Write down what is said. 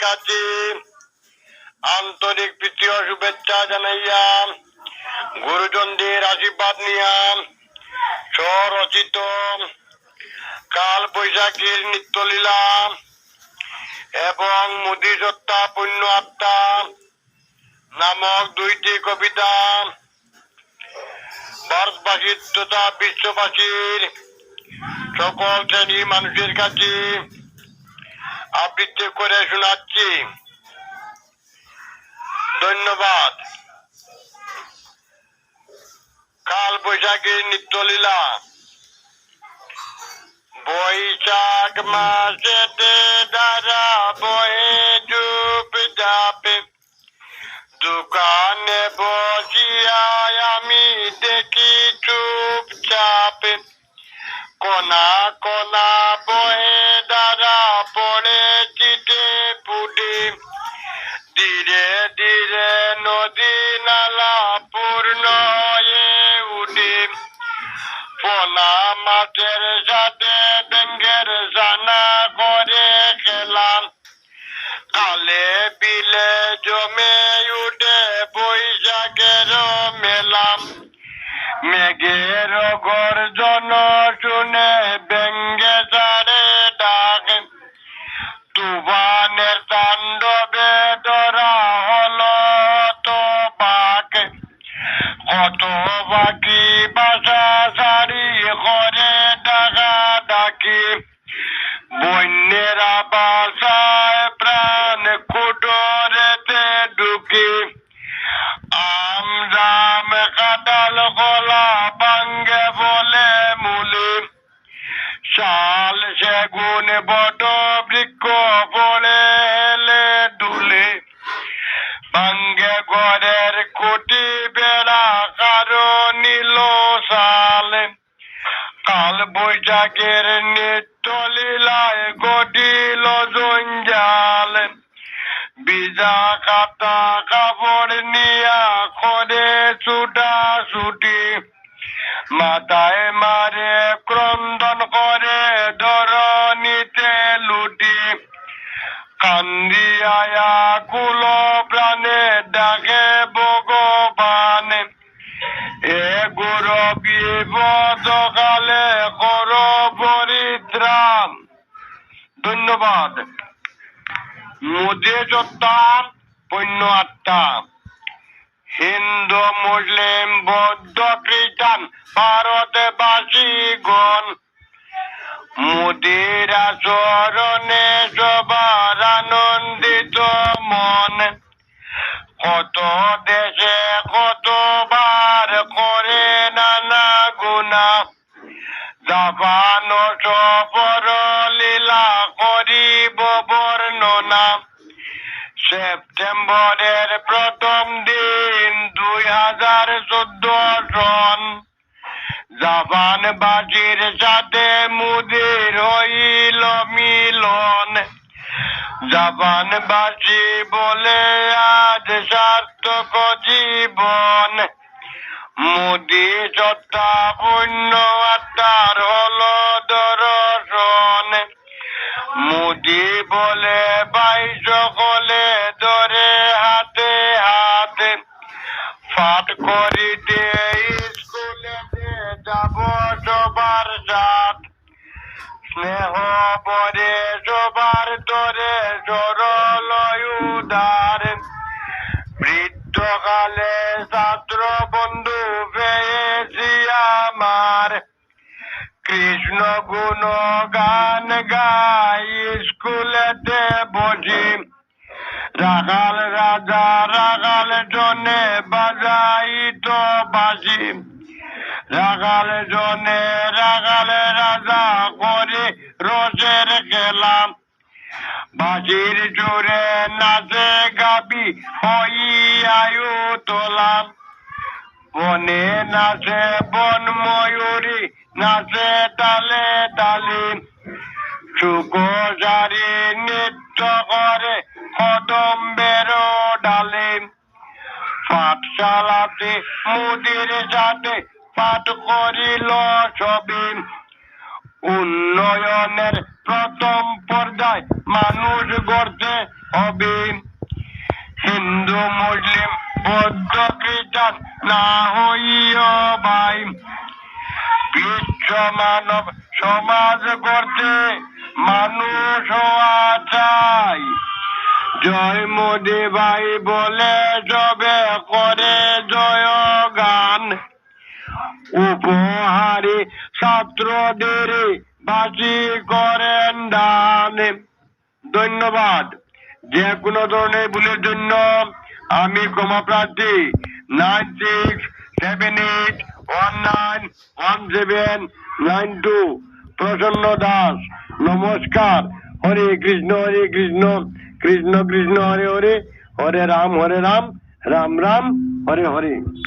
কাছে আন্তরিক প্রীতি ও শুভেচ্ছা জানাইয়া গুরুজনদের আশীর্বাদ নিয়া স্বরচিত কাল বৈশাখীর নৃত্যলীলা এবং মুদি সত্তা পুণ্য আত্মা নামক দুইটি কবিতা ভারতবাসীর তথা বিশ্ববাসীর সকল শ্রেণীর মানুষের কাছে আবৃত্তি করে শোনাচ্ছি। ধন্যবাদ। কাল বৈশাখীর নৃত্যলীলা। বৈশাখ মাসেতে দ্বারা বয়ে চুপ যাবে, দোকানে বসিয়া আমি দেখি চুপ চাপে, কোনা কোনা বয়ে দ্বারা পড়ে চিটে পুটে, ধীরে ধীরে নদী নালা পূর্ণ হয়ে উঠে, পোনা মাছের সাথে ব্যাঙের ছানা করে খেলাম, কালে বিলে জমে উঠে বৈশাখের মেলাম, মেঘের গর্জন শুনে ব্যাঙে ছাড়ে ডাক, তুফানের তাণ্ডবে ধরা হলো তো বাক, কত বাকি বাসা সারি করে ডাকা ডাকি, বন্যেরা বাসায় প্রাণ কুটরেতে ঢুকি, আমজাম কাঁঠাল কলা ভাঙ্গে বলে মুলি, শাল সেগুন বট বৃক্ষ পড়ে হেলে দুলে, ভাঙ্গে ঘরের কুটি বেড়া কারো নীল সাল, কাল বৈশাখের নৃত্যলীলায় ঘটিল জঞ্জাল, ভিজা কাটা কাপড় নিয়া করে ছুটা ছুটি, মাথায় মারে ক্রন্দন করে ধরণীতে লুটি, কান্দিয়া কুল প্রাণে ডাকে ভগবান, এ গুরু বিপদ কালে কর পরিত্রাণ। ধন্যবাদ। মুদি সত্তা পুণ্য আত্মা। হিন্দু মুসলিম বৌদ্ধ খ্রিস্টান ভারতবাসীগণ, মুদির আচরণে সবার আনন্দিত মন, কত দেশে কতবার করে নানা গুণা, জাপান সফর লীলা করিব বর্ণনা, সেপ্টেম্বরের প্রথম দিন 2014 সন, জাপানবাসীর সাথে মুদির হইল মিলন, জাপানবাসী বলে আজ সার্থক জীবন, মুদি সত্তা পুণ্য আত্মার হলো দর্শন, মুদি বলে ভাই সকলে ধরে হাতে হাতে, পাঠ করিতে স্কুলেতে যাব সবার সাথ, স্নেহ পরে সবার ধরে সরল উদার, বৃদ্ধকালে ছাত্র বন্ধু পেয়েছি আমার, কৃষ্ণ গুণ গান গাই স্কুলেতে বসি, রাখাল রাজা রাখাল জনে বাজাই তো বাসি, রাখাল জনে রাখাল রাজা করে রসের খেলা, বাজির জোরে নাচে গাবি হইয়ায়ু তোলাম, বনে নাচে বন ময়ূরী নাচে তালে তালে, সুকোজারি নৃত্য করে কদম্বের ডালে, পাঠশালাতে মুদির সাথে পাঠ করিল ছবি, উন্নয়নের প্রথম পর্যায় মানুষ গড়তে হবে। হিন্দু মুসলিম বৌদ্ধ খ্রিস্টান না হইও ভাই, বিশ্ব মানব সমাজ করতে মানুষ হওয়া চাই। জয় মোদি ভাই বলে সবে করে জয় গান, উপহারে ছাত্রদের বাজি করেন দান। ধন্যবাদ। যে কোনো ধরনের ভুলের জন্য আমি ক্ষমা প্রার্থী। 9678191792 প্রসন্ন দাস। নমস্কার। হরে কৃষ্ণ কৃষ্ণ কৃষ্ণ হরে হরে, হরে রাম রাম রাম হরে হরে।